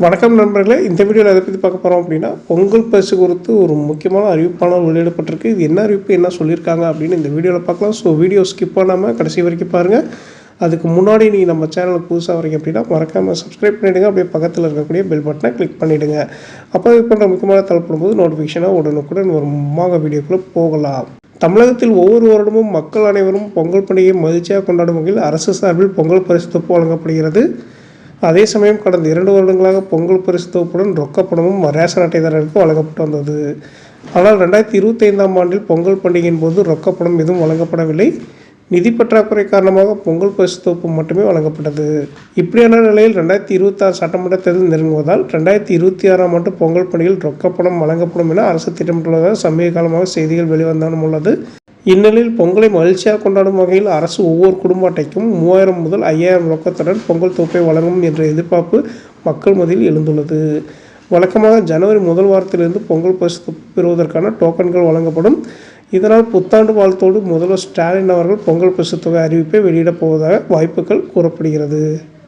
வணக்கம் நண்பர்களே, இந்த வீடியோவில் எதை பற்றி பார்க்க போகிறோம் அப்படின்னா, பொங்கல் பரிசு குறித்து ஒரு முக்கியமான அறிவிப்பான வெளியிடப்பட்டிருக்கு. இது என்ன அறிவிப்பு, என்ன சொல்லியிருக்காங்க அப்படின்னு இந்த வீடியோவில் பார்க்கலாம். ஸோ வீடியோ ஸ்கிப் பண்ணாமல் கடைசி வரைக்கும் பாருங்கள். அதுக்கு முன்னாடி நீங்கள் நம்ம சேனலுக்கு புதுசாக வரீங்க அப்படின்னா மறக்காமல் சப்ஸ்கிரைப் பண்ணிவிடுங்க. அப்படியே பக்கத்தில் இருக்கக்கூடிய பெல் பட்டனை கிளிக் பண்ணிவிடுங்க. அப்போ இது போன்ற முக்கியமான தகவல் நோட்டிஃபிகேஷனாக உடனுக்குடன் ஒரு வீடியோக்குள்ளே போகலாம். தமிழகத்தில் ஒவ்வொரு வருடமும் மக்கள் அனைவரும் பொங்கல் பண்டிகையை மகிழ்ச்சியாக கொண்டாடும் வகையில் அரசு சார்பில் பொங்கல் பரிசு தொகுப்பு வழங்கப்படுகிறது. அதே சமயம் கடந்த 2 வருடங்களாக பொங்கல் பரிசு தொகுப்புடன் ரொக்கப்பணமும் ரேஷன் அட்டைதாரர்களுக்கு வழங்கப்பட்டு வந்தது. ஆனால் 2025ஆம் ஆண்டில் பொங்கல் பண்டிகையின் போது ரொக்கப்பணம் எதுவும் வழங்கப்படவில்லை. நிதி பற்றாக்குறை காரணமாக பொங்கல் பரிசு தொகுப்பு மட்டுமே வழங்கப்பட்டது. இப்படியான நிலையில் 2026 சட்டமன்ற தேர்தல் நெருங்குவதால் 2026ஆம் ஆண்டு பொங்கல் பண்டிகையில் ரொக்கப்பணம் வழங்கப்படும் என அரசு திட்டமிட்டுள்ளதாக சமீப காலமாக செய்திகள் வெளிவந்தாலும் உள்ளது. இந்நிலையில் பொங்கலை மகிழ்ச்சியாக கொண்டாடும் வகையில் அரசு ஒவ்வொரு குடும்ப அட்டைக்கும் 3000 முதல் 5000 ரொக்கத்துடன் பொங்கல் தொகுப்பை வழங்கும் என்ற எதிர்பார்ப்பு மக்கள் மத்தியில் எழுந்துள்ளது. வழக்கமாக ஜனவரி முதல் வாரத்திலிருந்து பொங்கல் பரிசு தொகுப்பு பெறுவதற்கான டோக்கன்கள் வழங்கப்படும். இதனால் புத்தாண்டு வாழ்த்தோடு முதல்வர் ஸ்டாலின் அவர்கள் பொங்கல் பரிசு தொகை அறிவிப்பை வெளியிடப் போவதாக வாய்ப்புகள் கூறப்படுகிறது.